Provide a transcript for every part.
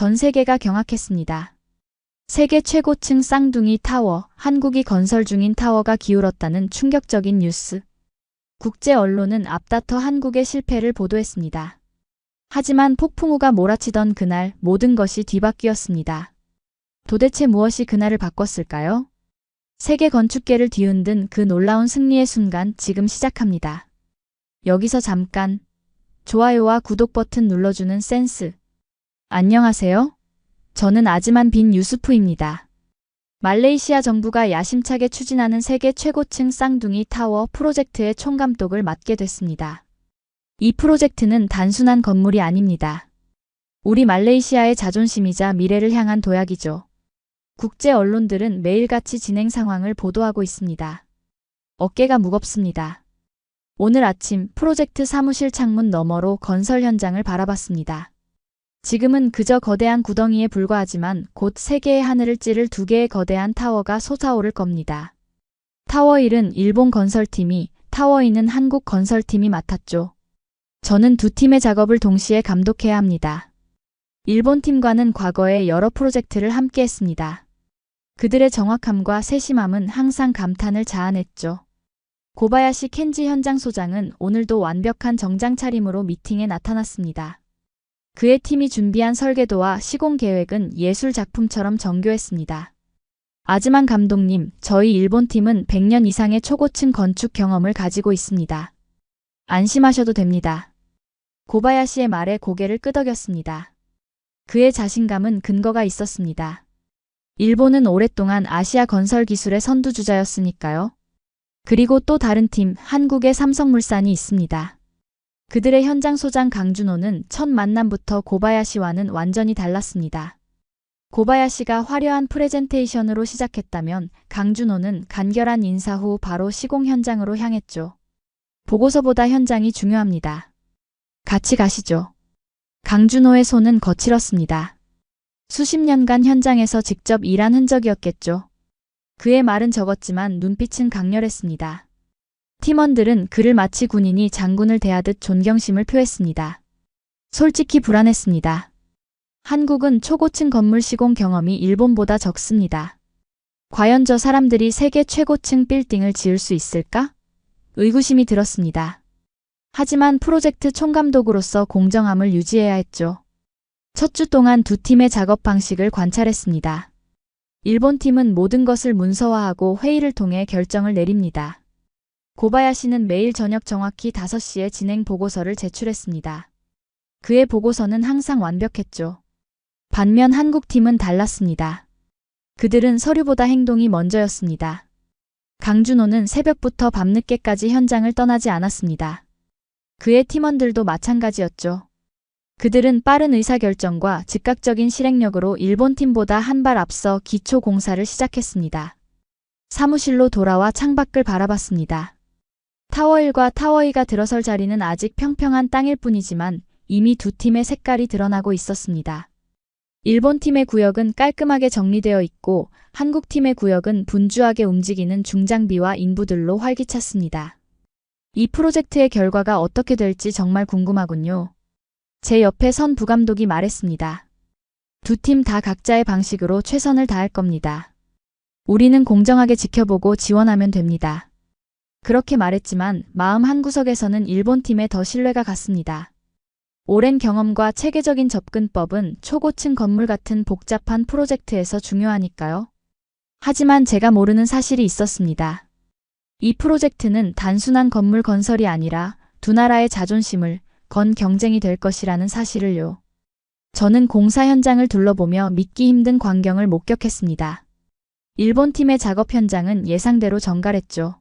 전 세계가 경악했습니다. 세계 최고층 쌍둥이 타워, 한국이 건설 중인 타워가 기울었다는 충격적인 뉴스. 국제 언론은 앞다퉈 한국의 실패를 보도했습니다. 하지만 폭풍우가 몰아치던 그날 모든 것이 뒤바뀌었습니다. 도대체 무엇이 그날을 바꿨을까요? 세계 건축계를 뒤흔든 그 놀라운 승리의 순간 지금 시작합니다. 여기서 잠깐 좋아요와 구독 버튼 눌러주는 센스. 안녕하세요. 저는 아즈만 빈 유수프입니다. 말레이시아 정부가 야심차게 추진하는 세계 최고층 쌍둥이 타워 프로젝트의 총감독을 맡게 됐습니다. 이 프로젝트는 단순한 건물이 아닙니다. 우리 말레이시아의 자존심이자 미래를 향한 도약이죠. 국제 언론들은 매일같이 진행 상황을 보도하고 있습니다. 어깨가 무겁습니다. 오늘 아침 프로젝트 사무실 창문 너머로 건설 현장을 바라봤습니다. 지금은 그저 거대한 구덩이에 불과하지만 곧 세계의 하늘을 찌를 두 개의 거대한 타워가 솟아오를 겁니다. 타워 1은 일본 건설팀이, 타워 2는 한국 건설팀이 맡았죠. 저는 두 팀의 작업을 동시에 감독해야 합니다. 일본 팀과는 과거에 여러 프로젝트를 함께 했습니다. 그들의 정확함과 세심함은 항상 감탄을 자아냈죠. 고바야시 켄지 현장 소장은 오늘도 완벽한 정장 차림으로 미팅에 나타났습니다. 그의 팀이 준비한 설계도와 시공 계획은 예술 작품처럼 정교했습니다. 아즈만 감독님, 저희 일본 팀은 100년 이상의 초고층 건축 경험을 가지고 있습니다. 안심하셔도 됩니다. 고바야시의 말에 고개를 끄덕였습니다. 그의 자신감은 근거가 있었습니다. 일본은 오랫동안 아시아 건설 기술의 선두주자였으니까요. 그리고 또 다른 팀, 한국의 삼성물산이 있습니다. 그들의 현장 소장 강준호는 첫 만남부터 고바야시와는 완전히 달랐습니다. 고바야시가 화려한 프레젠테이션으로 시작했다면 강준호는 간결한 인사 후 바로 시공 현장으로 향했죠. 보고서보다 현장이 중요합니다. 같이 가시죠. 강준호의 손은 거칠었습니다. 수십 년간 현장에서 직접 일한 흔적이었겠죠. 그의 말은 적었지만 눈빛은 강렬했습니다. 팀원들은 그를 마치 군인이 장군을 대하듯 존경심을 표했습니다. 솔직히 불안했습니다. 한국은 초고층 건물 시공 경험이 일본보다 적습니다. 과연 저 사람들이 세계 최고층 빌딩을 지을 수 있을까? 의구심이 들었습니다. 하지만 프로젝트 총감독으로서 공정함을 유지해야 했죠. 첫 주 동안 두 팀의 작업 방식을 관찰했습니다. 일본 팀은 모든 것을 문서화하고 회의를 통해 결정을 내립니다. 고바야시는 매일 저녁 정확히 5시에 진행 보고서를 제출했습니다. 그의 보고서는 항상 완벽했죠. 반면 한국 팀은 달랐습니다. 그들은 서류보다 행동이 먼저였습니다. 강준호는 새벽부터 밤늦게까지 현장을 떠나지 않았습니다. 그의 팀원들도 마찬가지였죠. 그들은 빠른 의사결정과 즉각적인 실행력으로 일본 팀보다 한 발 앞서 기초 공사를 시작했습니다. 사무실로 돌아와 창밖을 바라봤습니다. 타워 1과 타워 2가 들어설 자리는 아직 평평한 땅일 뿐이지만 이미 두 팀의 색깔이 드러나고 있었습니다. 일본 팀의 구역은 깔끔하게 정리되어 있고 한국 팀의 구역은 분주하게 움직이는 중장비와 인부들로 활기찼습니다. 이 프로젝트의 결과가 어떻게 될지 정말 궁금하군요. 제 옆에 선 부감독이 말했습니다. 두 팀 다 각자의 방식으로 최선을 다할 겁니다. 우리는 공정하게 지켜보고 지원하면 됩니다. 그렇게 말했지만 마음 한구석에서는 일본 팀에 더 신뢰가 갔습니다. 오랜 경험과 체계적인 접근법은 초고층 건물 같은 복잡한 프로젝트에서 중요하니까요. 하지만 제가 모르는 사실이 있었습니다. 이 프로젝트는 단순한 건물 건설이 아니라 두 나라의 자존심을 건 경쟁이 될 것이라는 사실을요. 저는 공사 현장을 둘러보며 믿기 힘든 광경을 목격했습니다. 일본 팀의 작업 현장은 예상대로 정갈했죠.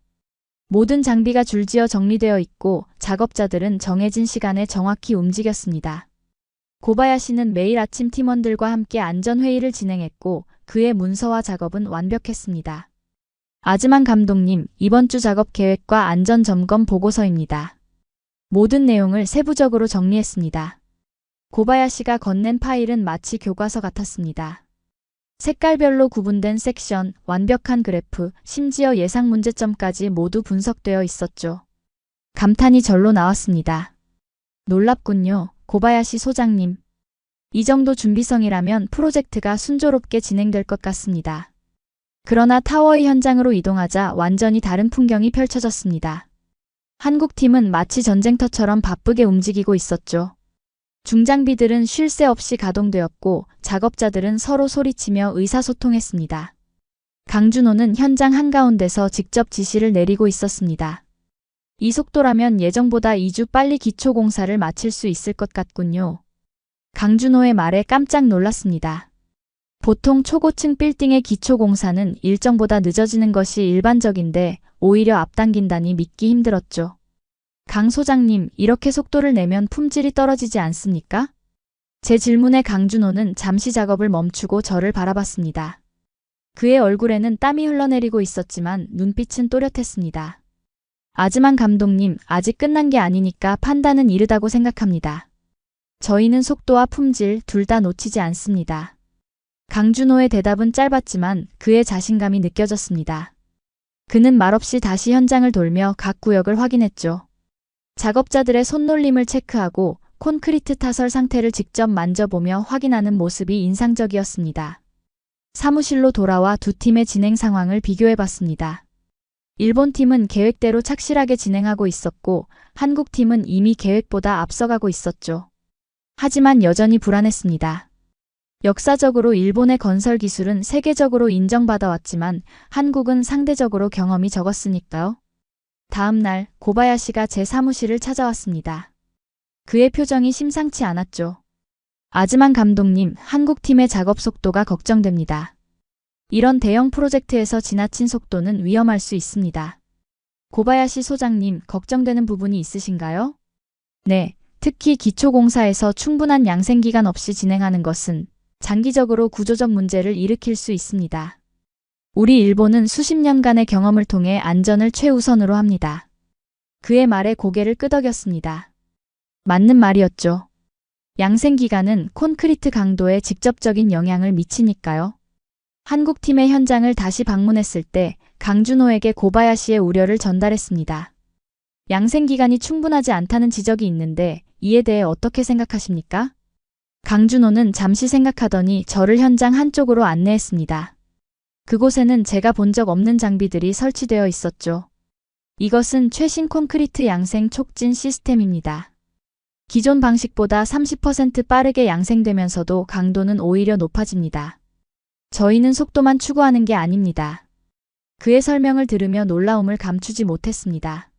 모든 장비가 줄지어 정리되어 있고 작업자들은 정해진 시간에 정확히 움직였습니다. 고바야시는 매일 아침 팀원들과 함께 안전회의를 진행했고 그의 문서화 작업은 완벽했습니다. 아즈만 감독님, 이번 주 작업 계획과 안전점검 보고서입니다. 모든 내용을 세부적으로 정리했습니다. 고바야시가 건넨 파일은 마치 교과서 같았습니다. 색깔별로 구분된 섹션, 완벽한 그래프, 심지어 예상 문제점까지 모두 분석되어 있었죠. 감탄이 절로 나왔습니다. 놀랍군요, 고바야시 소장님. 이 정도 준비성이라면 프로젝트가 순조롭게 진행될 것 같습니다. 그러나 타워의 현장으로 이동하자 완전히 다른 풍경이 펼쳐졌습니다. 한국팀은 마치 전쟁터처럼 바쁘게 움직이고 있었죠. 중장비들은 쉴 새 없이 가동되었고 작업자들은 서로 소리치며 의사소통했습니다. 강준호는 현장 한가운데서 직접 지시를 내리고 있었습니다. 이 속도라면 예정보다 2주 빨리 기초공사를 마칠 수 있을 것 같군요. 강준호의 말에 깜짝 놀랐습니다. 보통 초고층 빌딩의 기초공사는 일정보다 늦어지는 것이 일반적인데 오히려 앞당긴다니 믿기 힘들었죠. 강 소장님, 이렇게 속도를 내면 품질이 떨어지지 않습니까? 제 질문에 강준호는 잠시 작업을 멈추고 저를 바라봤습니다. 그의 얼굴에는 땀이 흘러내리고 있었지만 눈빛은 또렷했습니다. 아즈만 감독님, 아직 끝난 게 아니니까 판단은 이르다고 생각합니다. 저희는 속도와 품질 둘 다 놓치지 않습니다. 강준호의 대답은 짧았지만 그의 자신감이 느껴졌습니다. 그는 말없이 다시 현장을 돌며 각 구역을 확인했죠. 작업자들의 손놀림을 체크하고 콘크리트 타설 상태를 직접 만져보며 확인하는 모습이 인상적이었습니다. 사무실로 돌아와 두 팀의 진행 상황을 비교해봤습니다. 일본 팀은 계획대로 착실하게 진행하고 있었고 한국 팀은 이미 계획보다 앞서가고 있었죠. 하지만 여전히 불안했습니다. 역사적으로 일본의 건설 기술은 세계적으로 인정받아왔지만 한국은 상대적으로 경험이 적었으니까요. 다음 날 고바야시가 제 사무실을 찾아왔습니다. 그의 표정이 심상치 않았죠. 아즈만 감독님, 한국팀의 작업 속도가 걱정됩니다. 이런 대형 프로젝트에서 지나친 속도는 위험할 수 있습니다. 고바야시 소장님, 걱정되는 부분이 있으신가요? 네, 특히 기초공사에서 충분한 양생기간 없이 진행하는 것은 장기적으로 구조적 문제를 일으킬 수 있습니다. 우리 일본은 수십 년간의 경험을 통해 안전을 최우선으로 합니다. 그의 말에 고개를 끄덕였습니다. 맞는 말이었죠. 양생기간은 콘크리트 강도에 직접적인 영향을 미치니까요. 한국팀의 현장을 다시 방문했을 때 강준호에게 고바야시의 우려를 전달했습니다. 양생기간이 충분하지 않다는 지적이 있는데 이에 대해 어떻게 생각하십니까? 강준호는 잠시 생각하더니 저를 현장 한쪽으로 안내했습니다. 그곳에는 제가 본 적 없는 장비들이 설치되어 있었죠. 이것은 최신 콘크리트 양생 촉진 시스템입니다. 기존 방식보다 30% 빠르게 양생되면서도 강도는 오히려 높아집니다. 저희는 속도만 추구하는 게 아닙니다. 그의 설명을 들으며 놀라움을 감추지 못했습니다.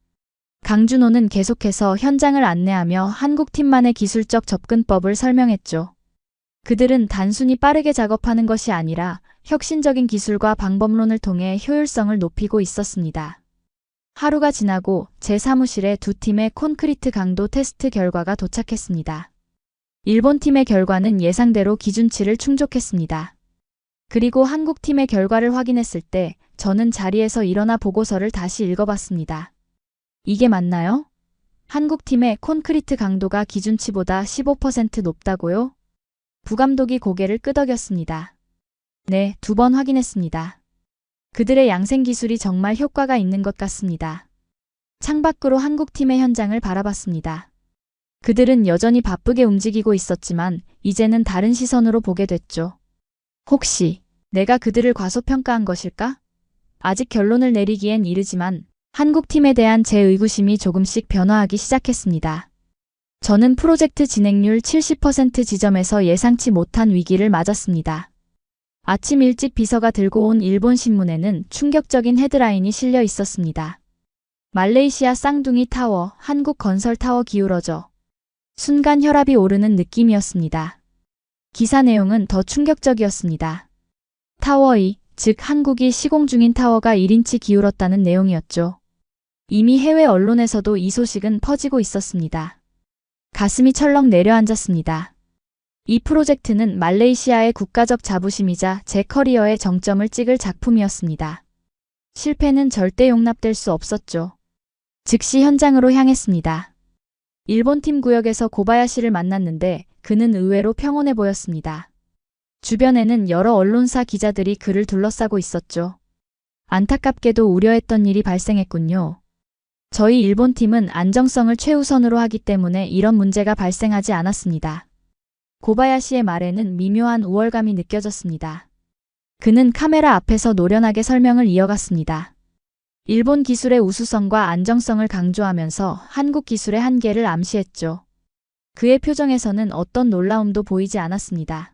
강준호는 계속해서 현장을 안내하며 한국팀만의 기술적 접근법을 설명했죠. 그들은 단순히 빠르게 작업하는 것이 아니라 혁신적인 기술과 방법론을 통해 효율성을 높이고 있었습니다. 하루가 지나고 제 사무실에 두 팀의 콘크리트 강도 테스트 결과가 도착했습니다. 일본 팀의 결과는 예상대로 기준치를 충족했습니다. 그리고 한국 팀의 결과를 확인했을 때 저는 자리에서 일어나 보고서를 다시 읽어봤습니다. 이게 맞나요? 한국 팀의 콘크리트 강도가 기준치보다 15% 높다고요? 부감독이 고개를 끄덕였습니다. 네, 2번 확인했습니다. 그들의 양생 기술이 정말 효과가 있는 것 같습니다. 창밖으로 한국팀의 현장을 바라봤습니다. 그들은 여전히 바쁘게 움직이고 있었지만 이제는 다른 시선으로 보게 됐죠. 혹시 내가 그들을 과소평가한 것일까? 아직 결론을 내리기엔 이르지만 한국팀에 대한 제 의구심이 조금씩 변화하기 시작했습니다. 저는 프로젝트 진행률 70% 지점에서 예상치 못한 위기를 맞았습니다. 아침 일찍 비서가 들고 온 일본 신문에는 충격적인 헤드라인이 실려 있었습니다. 말레이시아 쌍둥이 타워, 한국 건설 타워 기울어져. 순간 혈압이 오르는 느낌이었습니다. 기사 내용은 더 충격적이었습니다. 타워이, 즉 한국이 시공 중인 타워가 1인치 기울었다는 내용이었죠. 이미 해외 언론에서도 이 소식은 퍼지고 있었습니다. 가슴이 철렁 내려앉았습니다. 이 프로젝트는 말레이시아의 국가적 자부심이자 제 커리어의 정점을 찍을 작품이었습니다. 실패는 절대 용납될 수 없었죠. 즉시 현장으로 향했습니다. 일본 팀 구역에서 고바야시를 만났는데 그는 의외로 평온해 보였습니다. 주변에는 여러 언론사 기자들이 그를 둘러싸고 있었죠. 안타깝게도 우려했던 일이 발생했군요. 저희 일본 팀은 안정성을 최우선으로 하기 때문에 이런 문제가 발생하지 않았습니다. 고바야시의 말에는 미묘한 우월감이 느껴졌습니다. 그는 카메라 앞에서 노련하게 설명을 이어갔습니다. 일본 기술의 우수성과 안정성을 강조하면서 한국 기술의 한계를 암시했죠. 그의 표정에서는 어떤 놀라움도 보이지 않았습니다.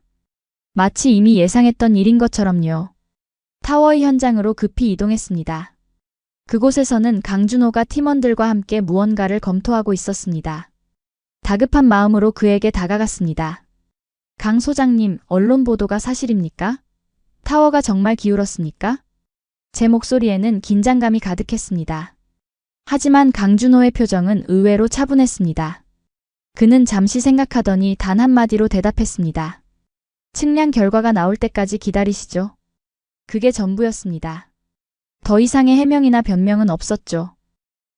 마치 이미 예상했던 일인 것처럼요. 타워의 현장으로 급히 이동했습니다. 그곳에서는 강준호가 팀원들과 함께 무언가를 검토하고 있었습니다. 다급한 마음으로 그에게 다가갔습니다. 강 소장님, 언론 보도가 사실입니까? 타워가 정말 기울었습니까? 제 목소리에는 긴장감이 가득했습니다. 하지만 강준호의 표정은 의외로 차분했습니다. 그는 잠시 생각하더니 단 한마디로 대답했습니다. 측량 결과가 나올 때까지 기다리시죠. 그게 전부였습니다. 더 이상의 해명이나 변명은 없었죠.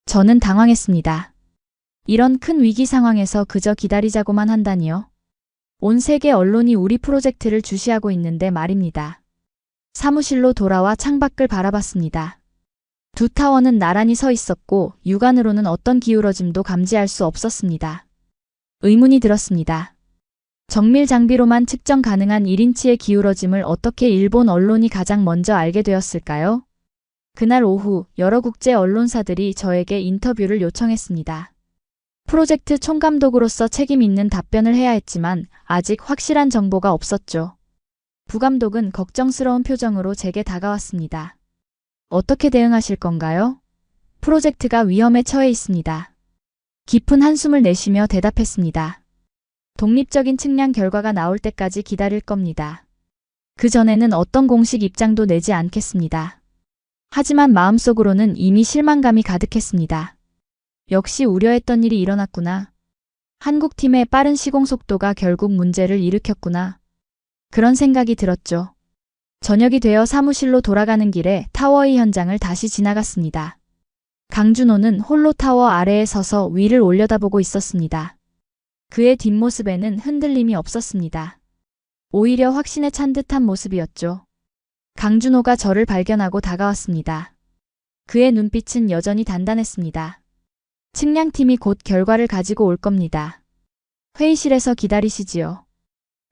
저는 당황했습니다. 이런 큰 위기 상황에서 그저 기다리자고만 한다니요. 온 세계 언론이 우리 프로젝트를 주시하고 있는데 말입니다. 사무실로 돌아와 창밖을 바라봤습니다. 두 타워는 나란히 서 있었고 육안으로는 어떤 기울어짐도 감지할 수 없었습니다. 의문이 들었습니다. 정밀 장비로만 측정 가능한 1인치의 기울어짐을 어떻게 일본 언론이 가장 먼저 알게 되었을까요? 그날 오후 여러 국제 언론사들이 저에게 인터뷰를 요청했습니다. 프로젝트 총감독으로서 책임 있는 답변을 해야 했지만 아직 확실한 정보가 없었죠. 부감독은 걱정스러운 표정으로 제게 다가왔습니다. 어떻게 대응하실 건가요? 프로젝트가 위험에 처해 있습니다. 깊은 한숨을 내쉬며 대답했습니다. 독립적인 측량 결과가 나올 때까지 기다릴 겁니다. 그 전에는 어떤 공식 입장도 내지 않겠습니다. 하지만 마음속으로는 이미 실망감이 가득했습니다. 역시 우려했던 일이 일어났구나. 한국팀의 빠른 시공 속도가 결국 문제를 일으켰구나. 그런 생각이 들었죠. 저녁이 되어 사무실로 돌아가는 길에 타워의 현장을 다시 지나갔습니다. 강준호는 홀로 타워 아래에 서서 위를 올려다보고 있었습니다. 그의 뒷모습에는 흔들림이 없었습니다. 오히려 확신에 찬 듯한 모습이었죠. 강준호가 저를 발견하고 다가왔습니다. 그의 눈빛은 여전히 단단했습니다. 측량팀이 곧 결과를 가지고 올 겁니다. 회의실에서 기다리시지요.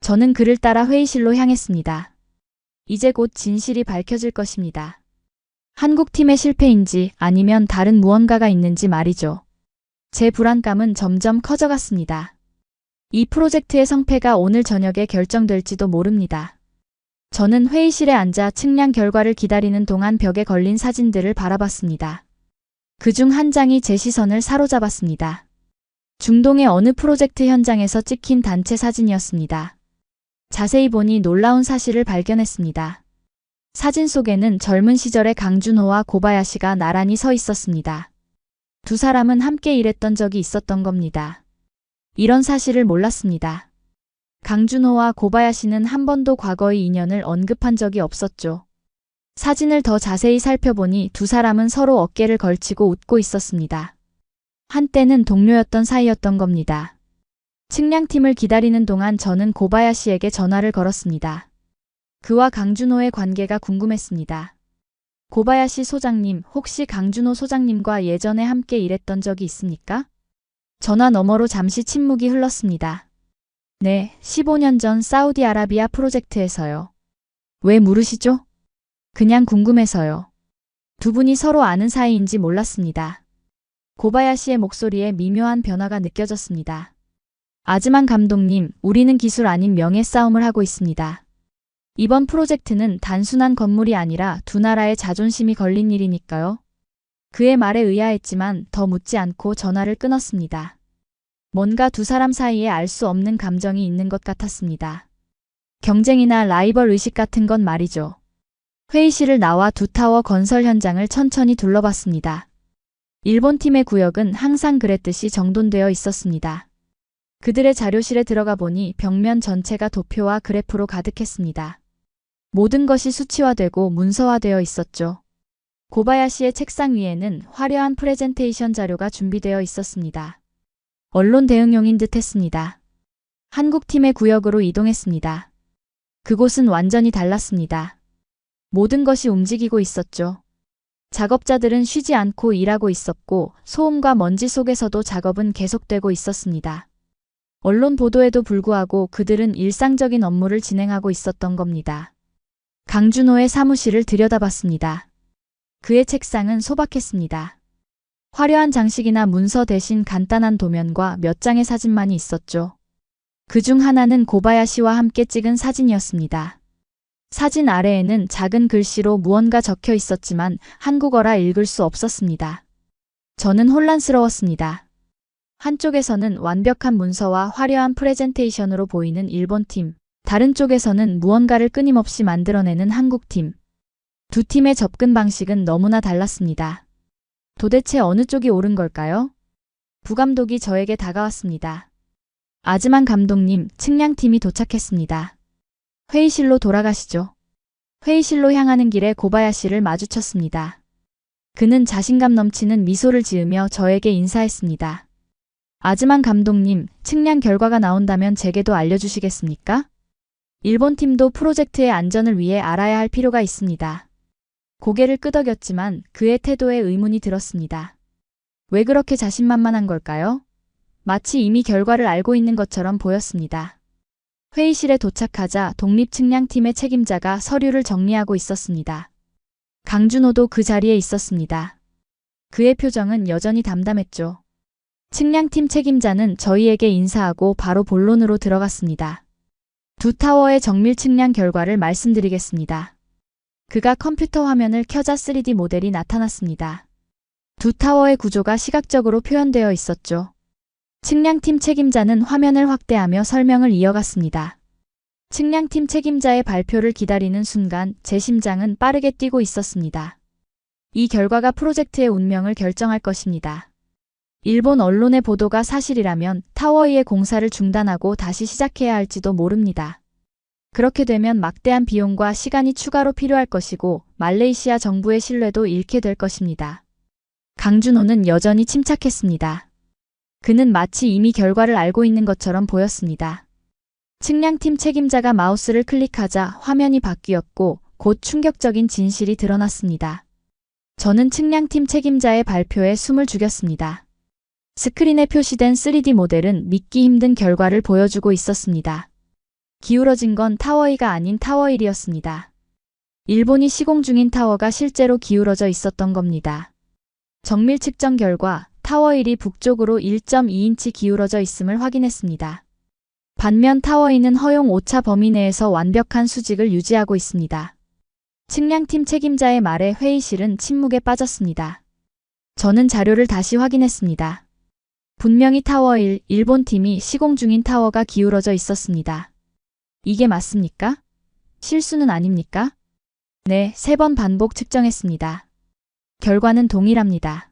저는 그를 따라 회의실로 향했습니다. 이제 곧 진실이 밝혀질 것입니다. 한국팀의 실패인지 아니면 다른 무언가가 있는지 말이죠. 제 불안감은 점점 커져갔습니다. 이 프로젝트의 성패가 오늘 저녁에 결정될지도 모릅니다. 저는 회의실에 앉아 측량 결과를 기다리는 동안 벽에 걸린 사진들을 바라봤습니다. 그중 한 장이 제 시선을 사로잡았습니다. 중동의 어느 프로젝트 현장에서 찍힌 단체 사진이었습니다. 자세히 보니 놀라운 사실을 발견했습니다. 사진 속에는 젊은 시절의 강준호와 고바야시가 나란히 서 있었습니다. 두 사람은 함께 일했던 적이 있었던 겁니다. 이런 사실을 몰랐습니다. 강준호와 고바야시는 한 번도 과거의 인연을 언급한 적이 없었죠. 사진을 더 자세히 살펴보니 두 사람은 서로 어깨를 걸치고 웃고 있었습니다. 한때는 동료였던 사이였던 겁니다. 측량팀을 기다리는 동안 저는 고바야시에게 전화를 걸었습니다. 그와 강준호의 관계가 궁금했습니다. 고바야시 소장님, 혹시 강준호 소장님과 예전에 함께 일했던 적이 있습니까? 전화 너머로 잠시 침묵이 흘렀습니다. 네, 15년 전 사우디아라비아 프로젝트에서요. 왜 물으시죠? 그냥 궁금해서요. 두 분이 서로 아는 사이인지 몰랐습니다. 고바야시의 목소리에 미묘한 변화가 느껴졌습니다. 아즈만 감독님, 우리는 기술 아닌 명예 싸움을 하고 있습니다. 이번 프로젝트는 단순한 건물이 아니라 두 나라의 자존심이 걸린 일이니까요. 그의 말에 의아했지만 더 묻지 않고 전화를 끊었습니다. 뭔가 두 사람 사이에 알 수 없는 감정이 있는 것 같았습니다. 경쟁이나 라이벌 의식 같은 건 말이죠. 회의실을 나와 두 타워 건설 현장을 천천히 둘러봤습니다. 일본 팀의 구역은 항상 그랬듯이 정돈되어 있었습니다. 그들의 자료실에 들어가 보니 벽면 전체가 도표와 그래프로 가득했습니다. 모든 것이 수치화되고 문서화되어 있었죠. 고바야시의 책상 위에는 화려한 프레젠테이션 자료가 준비되어 있었습니다. 언론 대응용인 듯 했습니다. 한국팀의 구역으로 이동했습니다. 그곳은 완전히 달랐습니다. 모든 것이 움직이고 있었죠. 작업자들은 쉬지 않고 일하고 있었고 소음과 먼지 속에서도 작업은 계속되고 있었습니다. 언론 보도에도 불구하고 그들은 일상적인 업무를 진행하고 있었던 겁니다. 강준호의 사무실을 들여다봤습니다. 그의 책상은 소박했습니다. 화려한 장식이나 문서 대신 간단한 도면과 몇 장의 사진만이 있었죠. 그중 하나는 고바야시와 함께 찍은 사진이었습니다. 사진 아래에는 작은 글씨로 무언가 적혀 있었지만 한국어라 읽을 수 없었습니다. 저는 혼란스러웠습니다. 한쪽에서는 완벽한 문서와 화려한 프레젠테이션으로 보이는 일본팀, 다른 쪽에서는 무언가를 끊임없이 만들어내는 한국팀. 두 팀의 접근 방식은 너무나 달랐습니다. 도대체 어느 쪽이 옳은 걸까요? 부감독이 저에게 다가왔습니다. 아즈만 감독님, 측량팀이 도착했습니다. 회의실로 돌아가시죠. 회의실로 향하는 길에 고바야시를 마주쳤습니다. 그는 자신감 넘치는 미소를 지으며 저에게 인사했습니다. 아즈만 감독님, 측량 결과가 나온다면 제게도 알려주시겠습니까? 일본 팀도 프로젝트의 안전을 위해 알아야 할 필요가 있습니다. 고개를 끄덕였지만 그의 태도에 의문이 들었습니다. 왜 그렇게 자신만만한 걸까요? 마치 이미 결과를 알고 있는 것처럼 보였습니다. 회의실에 도착하자 독립측량팀의 책임자가 서류를 정리하고 있었습니다. 강준호도 그 자리에 있었습니다. 그의 표정은 여전히 담담했죠. 측량팀 책임자는 저희에게 인사하고 바로 본론으로 들어갔습니다. 두 타워의 정밀 측량 결과를 말씀드리겠습니다. 그가 컴퓨터 화면을 켜자 3D 모델이 나타났습니다. 두 타워의 구조가 시각적으로 표현되어 있었죠. 측량팀 책임자는 화면을 확대하며 설명을 이어갔습니다. 측량팀 책임자의 발표를 기다리는 순간 제 심장은 빠르게 뛰고 있었습니다. 이 결과가 프로젝트의 운명을 결정할 것입니다. 일본 언론의 보도가 사실이라면 타워이의 공사를 중단하고 다시 시작해야 할지도 모릅니다. 그렇게 되면 막대한 비용과 시간이 추가로 필요할 것이고 말레이시아 정부의 신뢰도 잃게 될 것입니다. 강준호는 여전히 침착했습니다. 그는 마치 이미 결과를 알고 있는 것처럼 보였습니다. 측량팀 책임자가 마우스를 클릭하자 화면이 바뀌었고 곧 충격적인 진실이 드러났습니다. 저는 측량팀 책임자의 발표에 숨을 죽였습니다. 스크린에 표시된 3D 모델은 믿기 힘든 결과를 보여주고 있었습니다. 기울어진 건 타워2가 아닌 타워1이었습니다. 일본이 시공 중인 타워가 실제로 기울어져 있었던 겁니다. 정밀 측정 결과 타워1이 북쪽으로 1.2인치 기울어져 있음을 확인했습니다. 반면 타워2는 허용 오차 범위 내에서 완벽한 수직을 유지하고 있습니다. 측량팀 책임자의 말에 회의실은 침묵에 빠졌습니다. 저는 자료를 다시 확인했습니다. 분명히 타워1, 일본 팀이 시공 중인 타워가 기울어져 있었습니다. 이게 맞습니까? 실수는 아닙니까? 네, 3번 반복 측정했습니다. 결과는 동일합니다.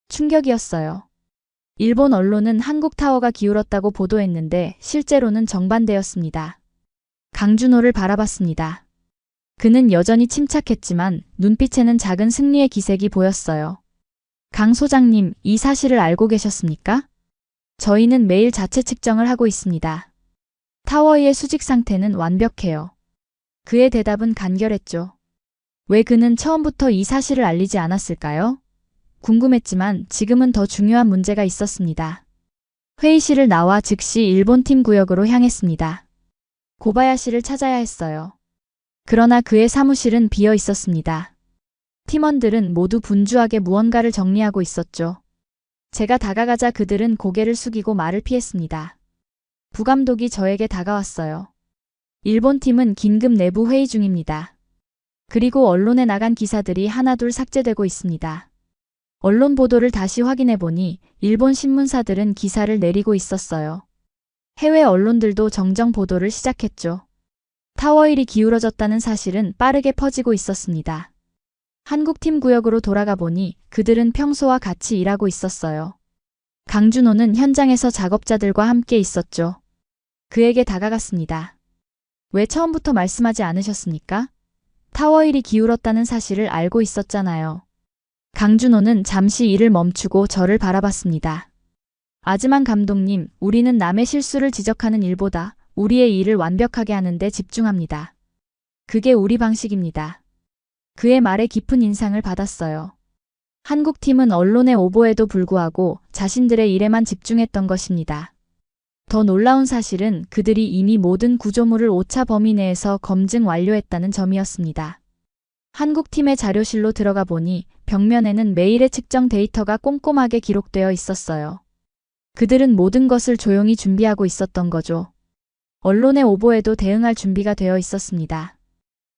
충격이었어요. 일본 언론은 한국 타워가 기울었다고 보도했는데 실제로는 정반대였습니다. 강준호를 바라봤습니다. 그는 여전히 침착했지만 눈빛에는 작은 승리의 기색이 보였어요. 강 소장님, 이 사실을 알고 계셨습니까? 저희는 매일 자체 측정을 하고 있습니다. 타워의 수직 상태는 완벽해요. 그의 대답은 간결했죠. 왜 그는 처음부터 이 사실을 알리지 않았을까요? 궁금했지만 지금은 더 중요한 문제가 있었습니다. 회의실을 나와 즉시 일본 팀 구역으로 향했습니다. 고바야시를 찾아야 했어요. 그러나 그의 사무실은 비어 있었습니다. 팀원들은 모두 분주하게 무언가를 정리하고 있었죠. 제가 다가가자 그들은 고개를 숙이고 말을 피했습니다. 부감독이 저에게 다가왔어요. 일본 팀은 긴급 내부 회의 중입니다. 그리고 언론에 나간 기사들이 하나둘 삭제되고 있습니다. 언론 보도를 다시 확인해 보니 일본 신문사들은 기사를 내리고 있었어요. 해외 언론들도 정정 보도를 시작했죠. 타워1이 기울어졌다는 사실은 빠르게 퍼지고 있었습니다. 한국팀 구역으로 돌아가 보니 그들은 평소와 같이 일하고 있었어요. 강준호는 현장에서 작업자들과 함께 있었죠. 그에게 다가갔습니다. 왜 처음부터 말씀하지 않으셨습니까? 타워1이 기울었다는 사실을 알고 있었잖아요. 강준호는 잠시 일을 멈추고 저를 바라봤습니다. 아즈만 감독님, 우리는 남의 실수를 지적하는 일보다 우리의 일을 완벽하게 하는 데 집중합니다. 그게 우리 방식입니다. 그의 말에 깊은 인상을 받았어요. 한국팀은 언론의 오보에도 불구하고 자신들의 일에만 집중했던 것입니다. 더 놀라운 사실은 그들이 이미 모든 구조물을 오차 범위 내에서 검증 완료했다는 점이었습니다. 한국팀의 자료실로 들어가 보니 벽면에는 매일의 측정 데이터가 꼼꼼하게 기록되어 있었어요. 그들은 모든 것을 조용히 준비하고 있었던 거죠. 언론의 오보에도 대응할 준비가 되어 있었습니다.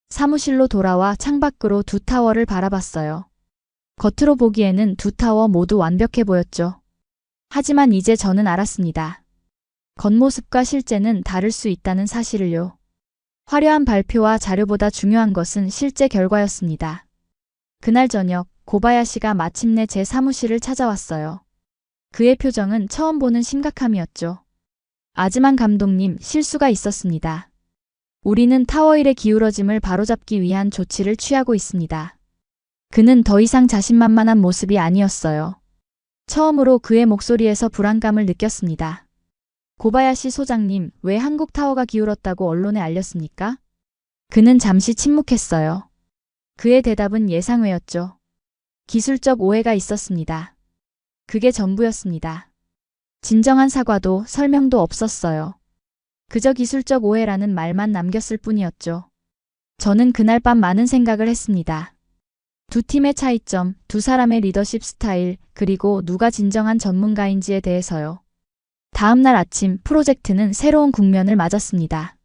사무실로 돌아와 창밖으로 두 타워를 바라봤어요. 겉으로 보기에는 두 타워 모두 완벽해 보였죠. 하지만 이제 저는 알았습니다. 겉모습과 실제는 다를 수 있다는 사실을요. 화려한 발표와 자료보다 중요한 것은 실제 결과였습니다. 그날 저녁 고바야시가 마침내 제 사무실을 찾아왔어요. 그의 표정은 처음 보는 심각함이었죠. 아즈만 감독님, 실수가 있었습니다. 우리는 타워 1의 기울어짐을 바로잡기 위한 조치를 취하고 있습니다. 그는 더 이상 자신만만한 모습이 아니었어요. 처음으로 그의 목소리에서 불안감을 느꼈습니다. 고바야시 소장님, 왜 한국 타워가 기울었다고 언론에 알렸습니까? 그는 잠시 침묵했어요. 그의 대답은 예상외였죠. 기술적 오해가 있었습니다. 그게 전부였습니다. 진정한 사과도 설명도 없었어요. 그저 기술적 오해라는 말만 남겼을 뿐이었죠. 저는 그날 밤 많은 생각을 했습니다. 두 팀의 차이점, 두 사람의 리더십 스타일, 그리고 누가 진정한 전문가인지에 대해서요. 다음 날 아침 프로젝트는 새로운 국면을 맞았습니다.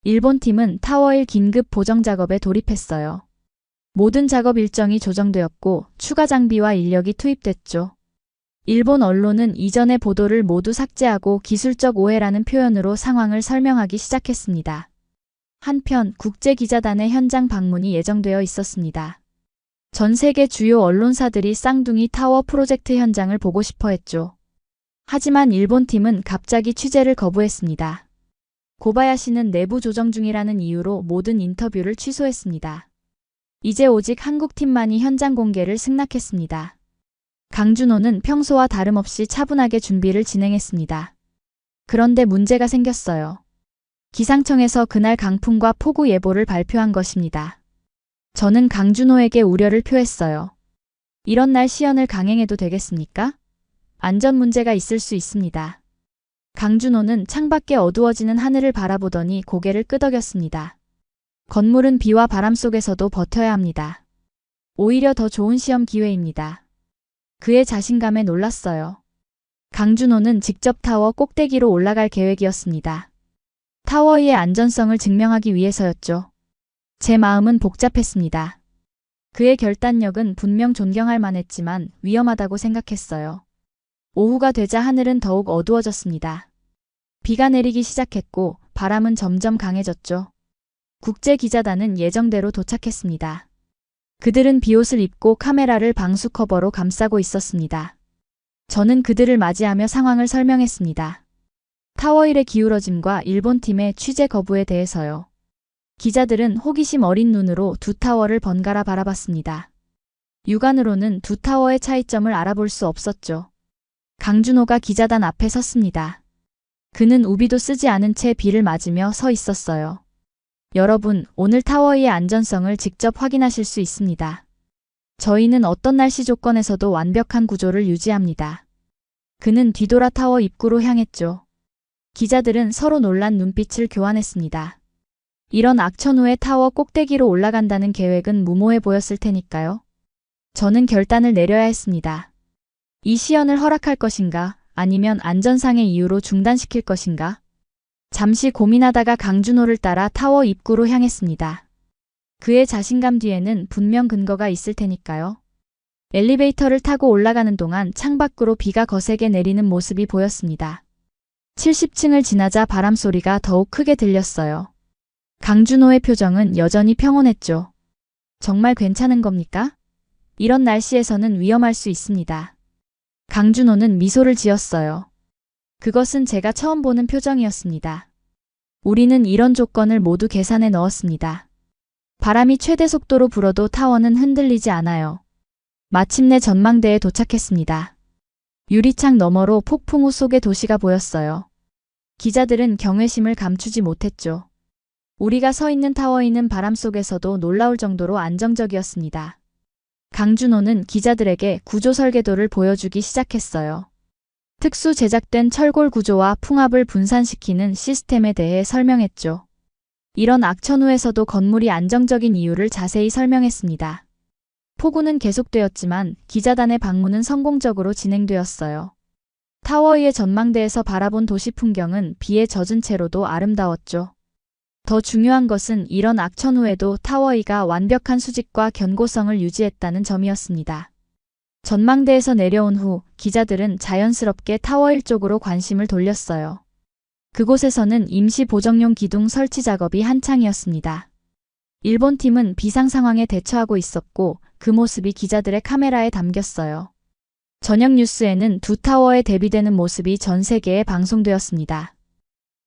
일본 팀은 타워 1 긴급 보정 작업에 돌입했어요. 모든 작업 일정이 조정되었고 추가 장비와 인력이 투입됐죠. 일본 언론은 이전의 보도를 모두 삭제하고 기술적 오해라는 표현으로 상황을 설명하기 시작했습니다. 한편 국제기자단의 현장 방문이 예정되어 있었습니다. 전 세계 주요 언론사들이 쌍둥이 타워 프로젝트 현장을 보고 싶어 했죠. 하지만 일본 팀은 갑자기 취재를 거부했습니다. 고바야시는 내부 조정 중이라는 이유로 모든 인터뷰를 취소했습니다. 이제 오직 한국팀만이 현장 공개를 승낙했습니다. 강준호는 평소와 다름없이 차분하게 준비를 진행했습니다. 그런데 문제가 생겼어요. 기상청에서 그날 강풍과 폭우 예보를 발표한 것입니다. 저는 강준호에게 우려를 표했어요. 이런 날 시연을 강행해도 되겠습니까? 안전 문제가 있을 수 있습니다. 강준호는 창밖에 어두워지는 하늘을 바라보더니 고개를 끄덕였습니다. 건물은 비와 바람 속에서도 버텨야 합니다. 오히려 더 좋은 시험 기회입니다. 그의 자신감에 놀랐어요. 강준호는 직접 타워 꼭대기로 올라갈 계획이었습니다. 타워 2의 안전성을 증명하기 위해서였죠. 제 마음은 복잡했습니다. 그의 결단력은 분명 존경할 만했지만 위험하다고 생각했어요. 오후가 되자 하늘은 더욱 어두워졌습니다. 비가 내리기 시작했고 바람은 점점 강해졌죠. 국제기자단은 예정대로 도착했습니다. 그들은 비옷을 입고 카메라를 방수 커버로 감싸고 있었습니다. 저는 그들을 맞이하며 상황을 설명했습니다. 타워 1의 기울어짐과 일본 팀의 취재 거부에 대해서요. 기자들은 호기심 어린 눈으로 두 타워를 번갈아 바라봤습니다. 육안으로는 두 타워의 차이점을 알아볼 수 없었죠. 강준호가 기자단 앞에 섰습니다. 그는 우비도 쓰지 않은 채 비를 맞으며 서 있었어요. 여러분, 오늘 타워 2의 안전성을 직접 확인하실 수 있습니다. 저희는 어떤 날씨 조건에서도 완벽한 구조를 유지합니다. 그는 뒤돌아 타워 입구로 향했죠. 기자들은 서로 놀란 눈빛을 교환했습니다. 이런 악천 후에 타워 꼭대기로 올라간다는 계획은 무모해 보였을 테니까요. 저는 결단을 내려야 했습니다. 이 시연을 허락할 것인가, 아니면 안전상의 이유로 중단시킬 것인가? 잠시 고민하다가 강준호를 따라 타워 입구로 향했습니다. 그의 자신감 뒤에는 분명 근거가 있을 테니까요. 엘리베이터를 타고 올라가는 동안 창밖으로 비가 거세게 내리는 모습이 보였습니다. 70층을 지나자 바람 소리가 더욱 크게 들렸어요. 강준호의 표정은 여전히 평온했죠. 정말 괜찮은 겁니까? 이런 날씨에서는 위험할 수 있습니다. 강준호는 미소를 지었어요. 그것은 제가 처음 보는 표정이었습니다. 우리는 이런 조건을 모두 계산해 넣었습니다. 바람이 최대 속도로 불어도 타워는 흔들리지 않아요. 마침내 전망대에 도착했습니다. 유리창 너머로 폭풍우 속의 도시가 보였어요. 기자들은 경외심을 감추지 못했죠. 우리가 서 있는 타워에는 바람 속에서도 놀라울 정도로 안정적이었습니다. 강준호는 기자들에게 구조 설계도를 보여주기 시작했어요. 특수 제작된 철골 구조와 풍압을 분산시키는 시스템에 대해 설명했죠. 이런 악천후에서도 건물이 안정적인 이유를 자세히 설명했습니다. 폭우는 계속되었지만 기자단의 방문은 성공적으로 진행되었어요. 타워위의 전망대에서 바라본 도시 풍경은 비에 젖은 채로도 아름다웠죠. 더 중요한 것은 이런 악천후에도 타워위가 완벽한 수직과 견고성을 유지했다는 점이었습니다. 전망대에서 내려온 후 기자들은 자연스럽게 타워 1쪽으로 관심을 돌렸어요. 그곳에서는 임시 보정용 기둥 설치 작업이 한창이었습니다. 일본 팀은 비상 상황에 대처하고 있었고 그 모습이 기자들의 카메라에 담겼어요. 저녁 뉴스에는 두 타워에 대비되는 모습이 전 세계에 방송되었습니다.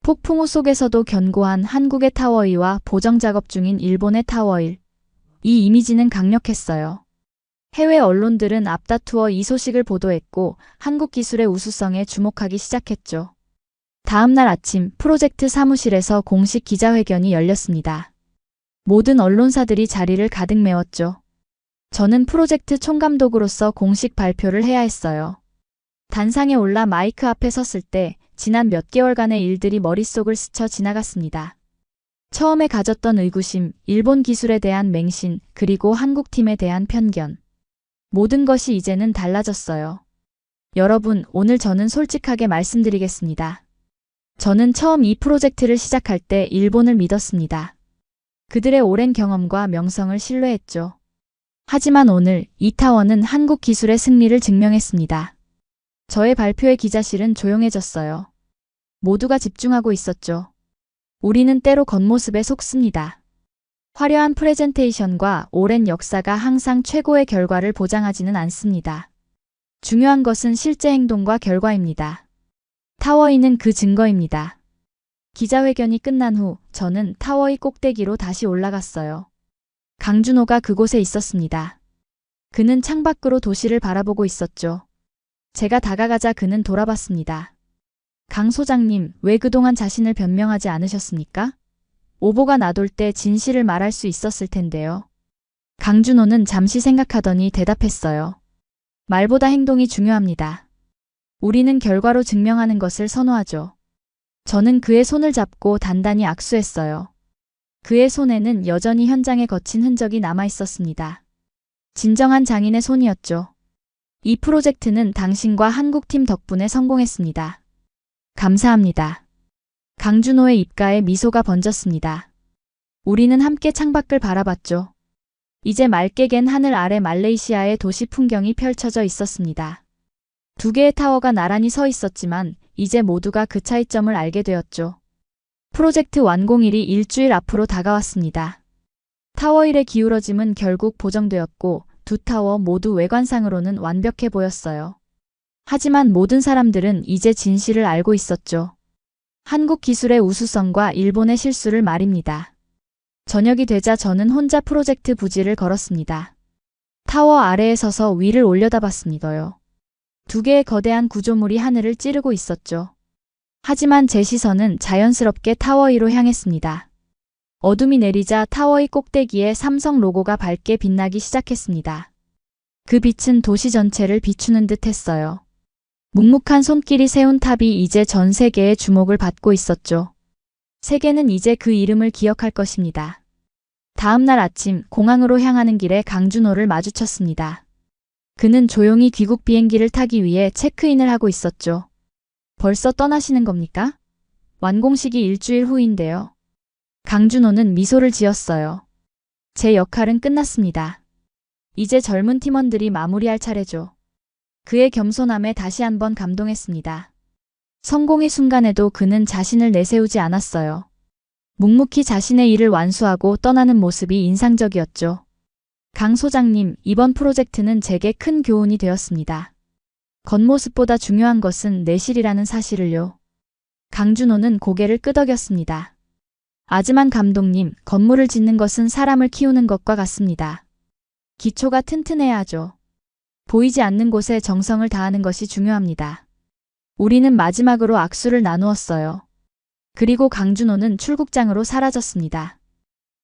폭풍우 속에서도 견고한 한국의 타워 2와 보정 작업 중인 일본의 타워 1. 이 이미지는 강력했어요. 해외 언론들은 앞다투어 이 소식을 보도했고 한국 기술의 우수성에 주목하기 시작했죠. 다음 날 아침 프로젝트 사무실에서 공식 기자회견이 열렸습니다. 모든 언론사들이 자리를 가득 메웠죠. 저는 프로젝트 총감독으로서 공식 발표를 해야 했어요. 단상에 올라 마이크 앞에 섰을 때 지난 몇 개월간의 일들이 머릿속을 스쳐 지나갔습니다. 처음에 가졌던 의구심, 일본 기술에 대한 맹신, 그리고 한국팀에 대한 편견. 모든 것이 이제는 달라졌어요. 여러분, 오늘 저는 솔직하게 말씀드리겠습니다. 저는 처음 이 프로젝트를 시작할 때 일본을 믿었습니다. 그들의 오랜 경험과 명성을 신뢰했죠. 하지만 오늘 이 타워는 한국 기술의 승리를 증명했습니다. 저의 발표에 기자실은 조용해졌어요. 모두가 집중하고 있었죠. 우리는 때로 겉모습에 속습니다. 화려한 프레젠테이션과 오랜 역사가 항상 최고의 결과를 보장하지는 않습니다. 중요한 것은 실제 행동과 결과입니다. 타워이는 그 증거입니다. 기자회견이 끝난 후 저는 타워이 꼭대기로 다시 올라갔어요. 강준호가 그곳에 있었습니다. 그는 창밖으로 도시를 바라보고 있었죠. 제가 다가가자 그는 돌아봤습니다. 강 소장님, 왜 그동안 자신을 변명하지 않으셨습니까? 오보가 나돌 때 진실을 말할 수 있었을 텐데요. 강준호는 잠시 생각하더니 대답했어요. 말보다 행동이 중요합니다. 우리는 결과로 증명하는 것을 선호하죠. 저는 그의 손을 잡고 단단히 악수했어요. 그의 손에는 여전히 현장에 거친 흔적이 남아 있었습니다. 진정한 장인의 손이었죠. 이 프로젝트는 당신과 한국팀 덕분에 성공했습니다. 감사합니다. 강준호의 입가에 미소가 번졌습니다. 우리는 함께 창밖을 바라봤죠. 이제 맑게 갠 하늘 아래 말레이시아의 도시 풍경이 펼쳐져 있었습니다. 두 개의 타워가 나란히 서 있었지만 이제 모두가 그 차이점을 알게 되었죠. 프로젝트 완공일이 일주일 앞으로 다가왔습니다. 타워 1의 기울어짐은 결국 보정되었고 두 타워 모두 외관상으로는 완벽해 보였어요. 하지만 모든 사람들은 이제 진실을 알고 있었죠. 한국 기술의 우수성과 일본의 실수를 말입니다. 저녁이 되자 저는 혼자 프로젝트 부지를 걸었습니다. 타워 아래에 서서 위를 올려다봤습니다요. 두 개의 거대한 구조물이 하늘을 찌르고 있었죠. 하지만 제 시선은 자연스럽게 타워 2로 향했습니다. 어둠이 내리자 타워 2 꼭대기에 삼성 로고가 밝게 빛나기 시작했습니다. 그 빛은 도시 전체를 비추는 듯 했어요. 묵묵한 손길이 세운 탑이 이제 전 세계의 주목을 받고 있었죠. 세계는 이제 그 이름을 기억할 것입니다. 다음 날 아침 공항으로 향하는 길에 강준호를 마주쳤습니다. 그는 조용히 귀국 비행기를 타기 위해 체크인을 하고 있었죠. 벌써 떠나시는 겁니까? 완공식이 일주일 후인데요. 강준호는 미소를 지었어요. 제 역할은 끝났습니다. 이제 젊은 팀원들이 마무리할 차례죠. 그의 겸손함에 다시 한번 감동했습니다. 성공의 순간에도 그는 자신을 내세우지 않았어요. 묵묵히 자신의 일을 완수하고 떠나는 모습이 인상적이었죠. 강 소장님, 이번 프로젝트는 제게 큰 교훈이 되었습니다. 겉모습보다 중요한 것은 내실이라는 사실을요. 강준호는 고개를 끄덕였습니다. 아즈만 감독님, 건물을 짓는 것은 사람을 키우는 것과 같습니다. 기초가 튼튼해야 하죠. 보이지 않는 곳에 정성을 다하는 것이 중요합니다. 우리는 마지막으로 악수를 나누었어요. 그리고 강준호는 출국장으로 사라졌습니다.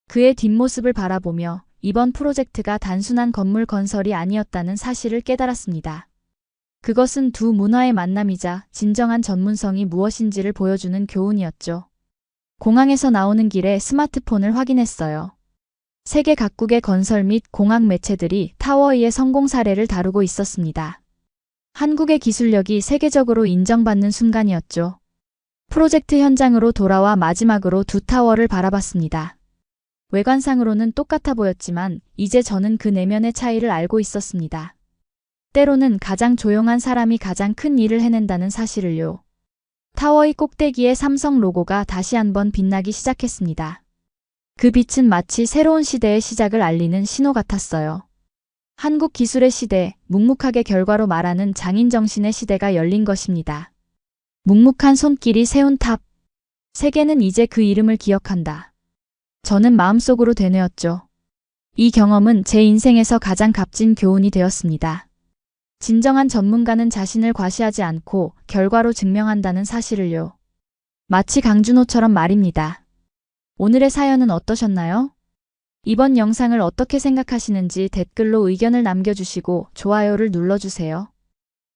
그의 뒷모습을 바라보며 이번 프로젝트가 단순한 건물 건설이 아니었다는 사실을 깨달았습니다. 그것은 두 문화의 만남이자 진정한 전문성이 무엇인지를 보여주는 교훈이었죠. 공항에서 나오는 길에 스마트폰을 확인했어요. 세계 각국의 건설 및 공학 매체들이 타워의 성공 사례를 다루고 있었습니다. 한국의 기술력이 세계적으로 인정받는 순간이었죠. 프로젝트 현장으로 돌아와 마지막으로 두 타워를 바라봤습니다. 외관상으로는 똑같아 보였지만 이제 저는 그 내면의 차이를 알고 있었습니다. 때로는 가장 조용한 사람이 가장 큰 일을 해낸다는 사실을요. 타워의 꼭대기에 삼성 로고가 다시 한번 빛나기 시작했습니다. 그 빛은 마치 새로운 시대의 시작을 알리는 신호 같았어요. 한국 기술의 시대, 묵묵하게 결과로 말하는 장인 정신의 시대가 열린 것입니다. 묵묵한 손길이 세운 탑. 세계는 이제 그 이름을 기억한다. 저는 마음속으로 되뇌었죠. 이 경험은 제 인생에서 가장 값진 교훈이 되었습니다. 진정한 전문가는 자신을 과시하지 않고 결과로 증명한다는 사실을요. 마치 강준호처럼 말입니다. 오늘의 사연은 어떠셨나요? 이번 영상을 어떻게 생각하시는지 댓글로 의견을 남겨주시고 좋아요를 눌러주세요.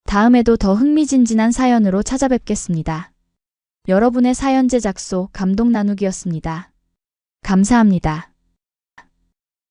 다음에도 더 흥미진진한 사연으로 찾아뵙겠습니다. 여러분의 사연 제작소 감동 나누기였습니다. 감사합니다.